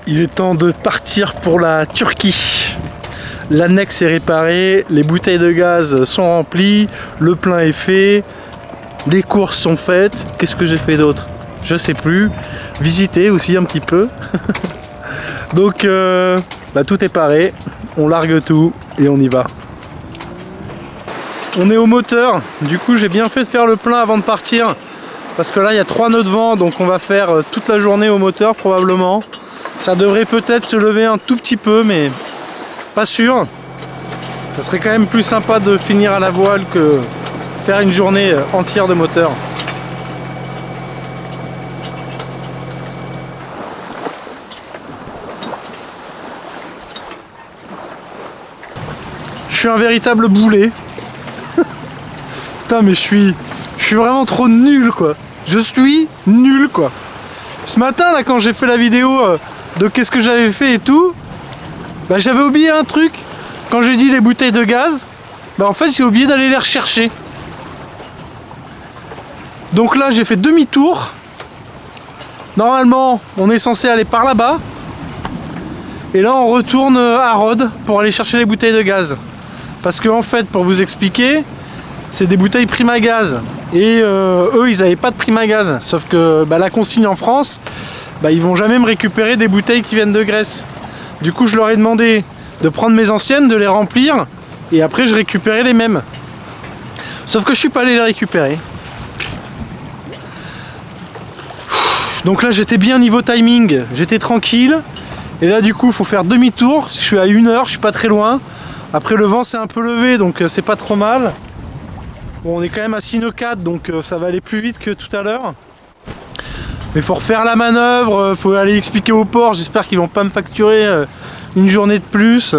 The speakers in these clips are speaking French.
Il est temps de partir pour la Turquie. L'annexe est réparée, les bouteilles de gaz sont remplies, le plein est fait, les courses sont faites. Qu'est-ce que j'ai fait d'autre? Je sais plus. Visiter aussi un petit peu. Donc tout est paré, on largue tout et on y va. On est au moteur, du coup j'ai bien fait de faire le plein avant de partir. Parce que là il y a 3 nœuds de vent, donc on va faire toute la journée au moteur probablement. Ça devrait peut-être se lever un tout petit peu, mais pas sûr. Ça serait quand même plus sympa de finir à la voile que faire une journée entière de moteur. Je suis un véritable boulet. Putain mais je suis vraiment trop nul quoi. Je suis nul quoi. Ce matin là quand j'ai fait la vidéo de qu'est-ce que j'avais fait et tout, bah, j'avais oublié un truc. Quand j'ai dit les bouteilles de gaz, bah en fait j'ai oublié d'aller les rechercher. Donc là j'ai fait demi-tour. Normalement on est censé aller par là-bas. Et là on retourne à Rhodes pour aller chercher les bouteilles de gaz. Parce que en fait pour vous expliquer, c'est des bouteilles Primagaz. Et eux ils n'avaient pas de Primagaz. Sauf que la consigne en France, ils vont jamais me récupérer des bouteilles qui viennent de Grèce. Du coup je leur ai demandé de prendre mes anciennes, de les remplir et après je récupérais les mêmes. Sauf que je suis pas allé les récupérer. Donc là j'étais bien niveau timing, j'étais tranquille. Et là du coup il faut faire demi-tour, je suis à 1 heure, je suis pas très loin. Après le vent s'est un peu levé donc c'est pas trop mal. Bon on est quand même à 6 nœuds 4 donc ça va aller plus vite que tout à l'heure. Mais faut refaire la manœuvre, faut aller expliquer au port, j'espère qu'ils vont pas me facturer une journée de plus.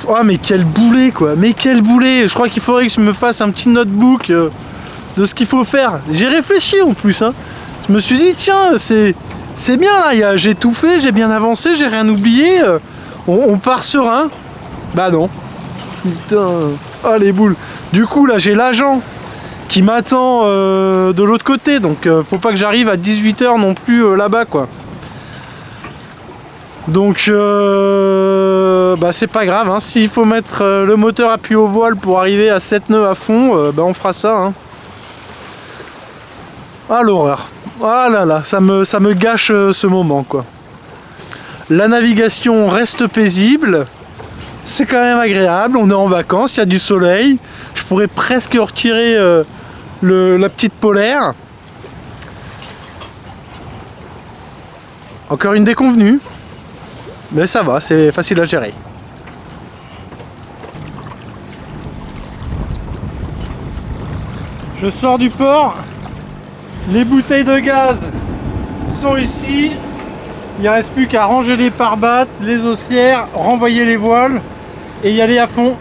Oh mais quel boulet quoi, mais quel boulet. Je crois qu'il faudrait que je me fasse un petit notebook de ce qu'il faut faire. J'ai réfléchi en plus hein. Je me suis dit tiens c'est bien là, j'ai tout fait, j'ai bien avancé, j'ai rien oublié, on part serein. Bah non. Putain, oh les boules. Du coup là j'ai l'agent qui m'attend de l'autre côté, donc faut pas que j'arrive à 18 h non plus là-bas quoi. Donc c'est pas grave, hein. S'il faut mettre le moteur appuyé au voile pour arriver à 7 nœuds à fond, on fera ça hein. Ah l'horreur. Ah là là, ça me gâche ce moment quoi. La navigation reste paisible. C'est quand même agréable, on est en vacances, il y a du soleil. Je pourrais presque retirer la petite polaire. Encore une déconvenue. Mais ça va, c'est facile à gérer. Je sors du port. Les bouteilles de gaz sont ici. Il ne reste plus qu'à ranger les pare-battes, les haussières, renvoyer les voiles et y aller à fond.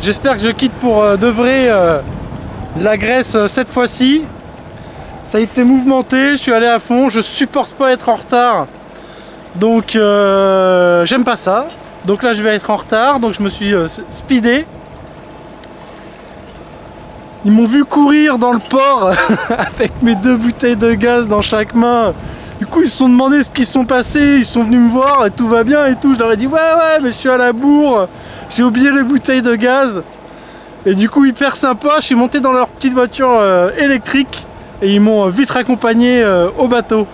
J'espère que je quitte pour de vrai la Grèce cette fois-ci. Ça a été mouvementé, je suis allé à fond, je supporte pas être en retard. Donc j'aime pas ça. Donc là je vais être en retard, donc je me suis speedé. Ils m'ont vu courir dans le port avec mes 2 bouteilles de gaz dans chaque main. Du coup ils se sont demandé ce qui sont passés, ils sont venus me voir et tout va bien et tout. Je leur ai dit ouais mais je suis à la bourre, j'ai oublié les bouteilles de gaz. Et du coup hyper sympa, je suis monté dans leur petite voiture électrique et ils m'ont vite raccompagné au bateau.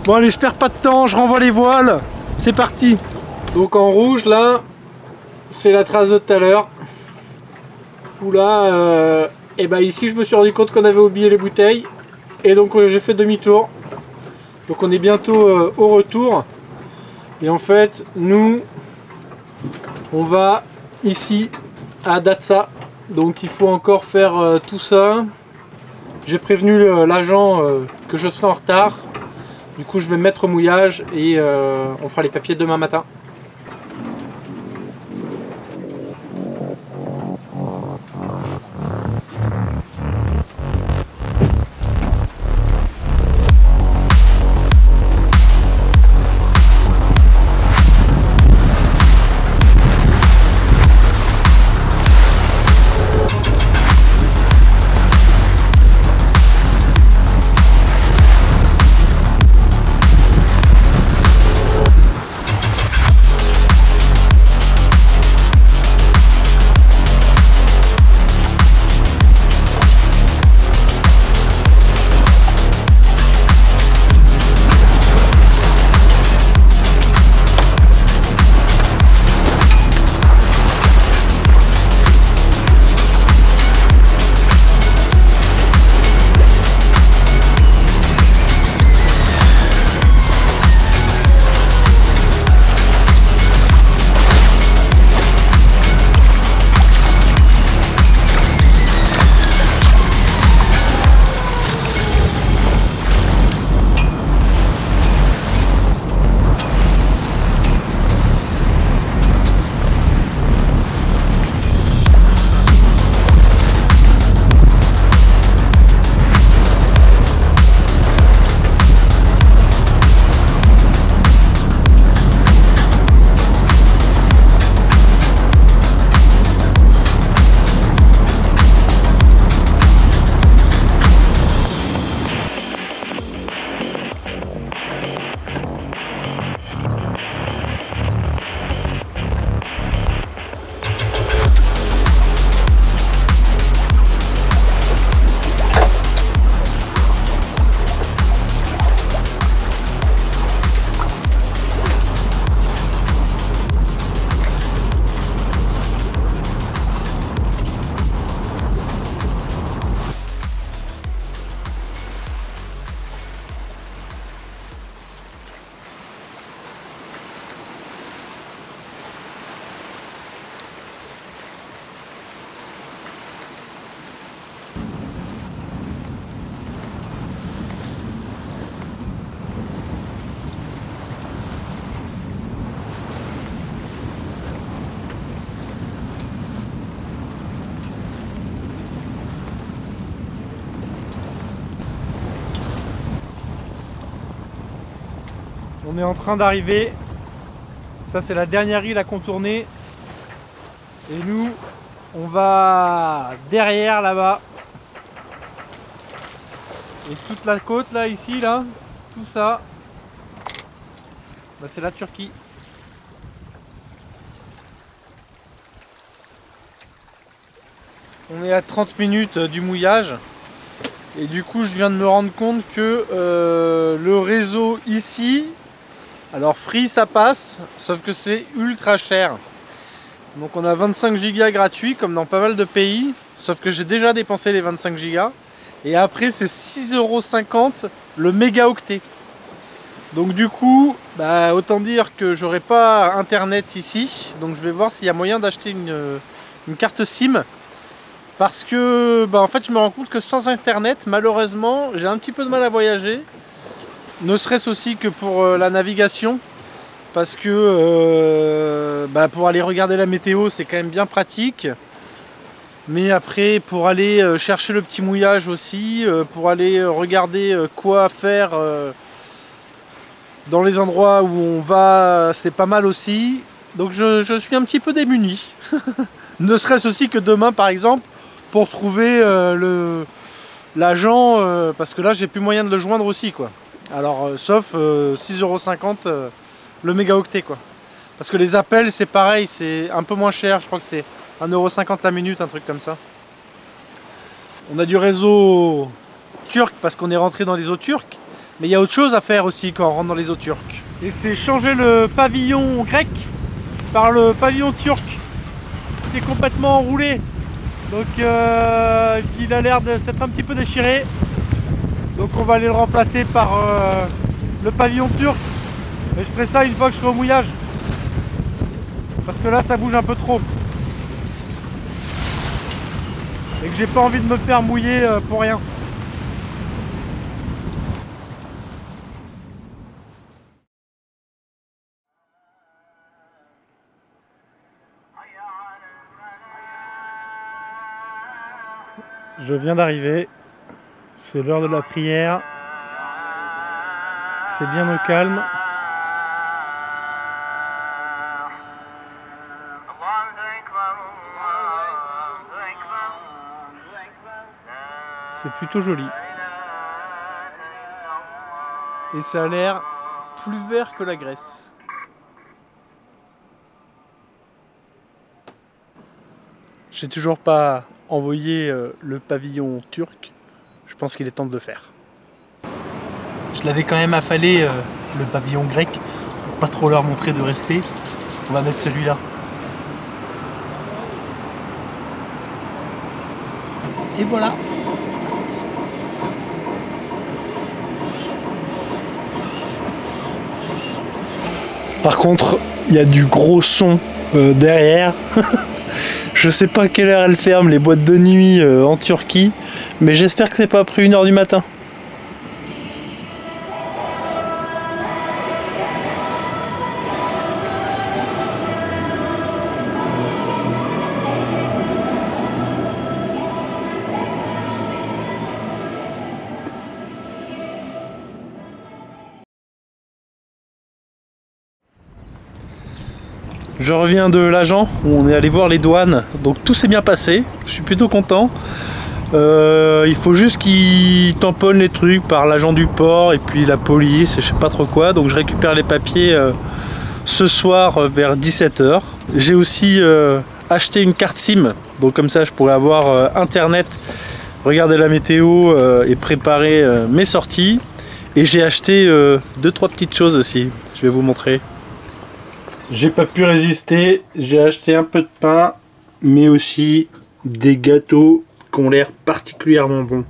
Bon allez je perds pas de temps, je renvoie les voiles, c'est parti. Donc en rouge là, c'est la trace de tout à l'heure. Où là, ici je me suis rendu compte qu'on avait oublié les bouteilles et donc j'ai fait demi-tour. Donc on est bientôt au retour et en fait nous on va ici à Datça, donc il faut encore faire tout ça. J'ai prévenu l'agent que je serai en retard, du coup je vais me mettre au mouillage et on fera les papiers demain matin. On est en train d'arriver. Ça c'est la dernière île à contourner. Et nous, on va derrière là-bas. Et toute la côte là, ici, là, tout ça, bah, c'est la Turquie. On est à 30 minutes du mouillage. Et du coup, je viens de me rendre compte que le réseau ici, alors Free ça passe, sauf que c'est ultra cher. Donc on a 25 gigas gratuits comme dans pas mal de pays, sauf que j'ai déjà dépensé les 25 gigas. Et après c'est 6,50 € le mégaoctet. Donc du coup, bah, autant dire que j'aurai pas internet ici. Donc je vais voir s'il y a moyen d'acheter une carte SIM. Parce que bah, en fait je me rends compte que sans internet, malheureusement, j'ai un petit peu de mal à voyager. Ne serait-ce aussi que pour la navigation. Parce que bah, pour aller regarder la météo, c'est quand même bien pratique. Mais après, pour aller chercher le petit mouillage aussi, pour aller regarder quoi faire dans les endroits où on va, c'est pas mal aussi. Donc je suis un petit peu démuni. Ne serait-ce aussi que demain, par exemple, pour trouver l'agent, parce que là, j'ai plus moyen de le joindre aussi, quoi. Alors, sauf 6,50 € le mégaoctet, quoi. Parce que les appels, c'est pareil, c'est un peu moins cher, je crois que c'est 1,50 € la minute, un truc comme ça. On a du réseau turc parce qu'on est rentré dans les eaux turques, mais il y a autre chose à faire aussi quand on rentre dans les eaux turques. Et c'est changer le pavillon grec par le pavillon turc. C'est complètement enroulé, donc il a l'air de s'être un petit peu déchiré. Donc on va aller le remplacer par le pavillon turc. Et je ferai ça une fois que je serai au mouillage. Parce que là ça bouge un peu trop. Et que j'ai pas envie de me faire mouiller pour rien. Je viens d'arriver. C'est l'heure de la prière. C'est bien au calme. C'est plutôt joli. Et ça a l'air plus vert que la Grèce. J'ai toujours pas envoyé le pavillon turc. Je pense qu'il est temps de le faire. Je l'avais quand même affalé le pavillon grec pour pas trop leur montrer de respect. On va mettre celui-là. Et voilà. Par contre, il y a du gros son derrière. Je sais pas à quelle heure elles ferment les boîtes de nuit en Turquie, mais j'espère que c'est pas après 1 h du matin. Je reviens de l'agent où on est allé voir les douanes, donc tout s'est bien passé, je suis plutôt content. Il faut juste qu'ils tamponnent les trucs par l'agent du port et puis la police, je sais pas trop quoi, donc je récupère les papiers ce soir vers 17 h. J'ai aussi acheté une carte SIM, donc comme ça je pourrais avoir internet, regarder la météo et préparer mes sorties. Et j'ai acheté 2-3 petites choses aussi, je vais vous montrer. J'ai pas pu résister, j'ai acheté un peu de pain, mais aussi des gâteaux qui ont l'air particulièrement bons.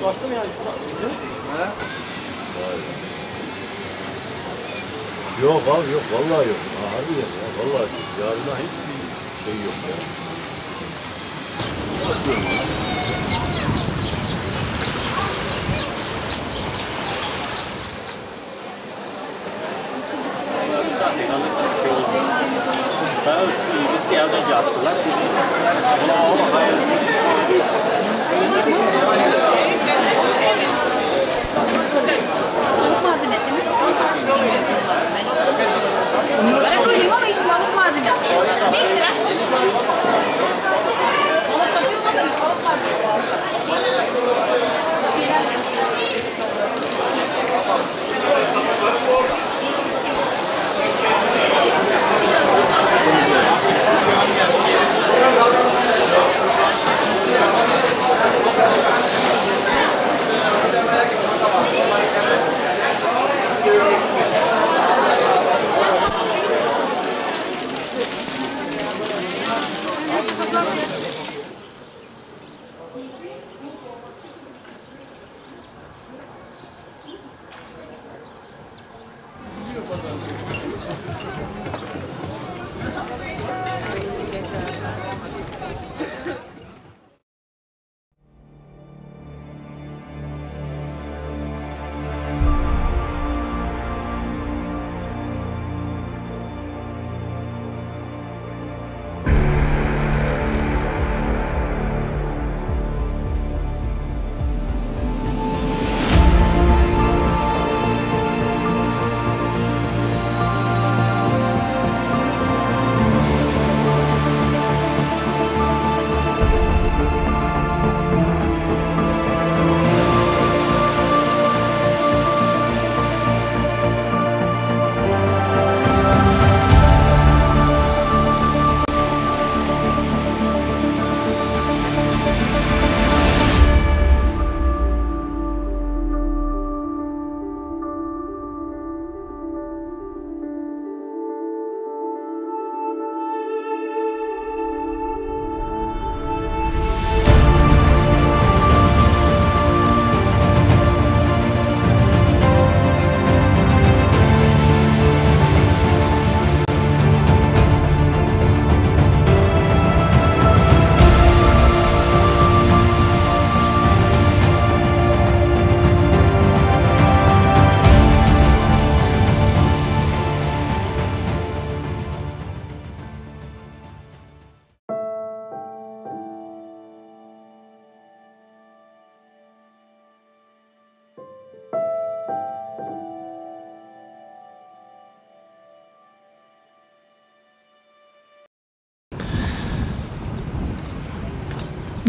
Baktım yani şu Yok abi yok vallahi yok. Abi ya vallahi yok. Yarına hiçbir şey yok ya. Daha üstü az önce attılar. Balık malzemesi mi? Bana koyayım ama işin balık malzemesi. 5 lira. Ama satıyor mu da balık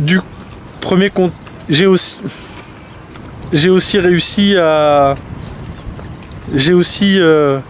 Du premier compte, j'ai aussi réussi à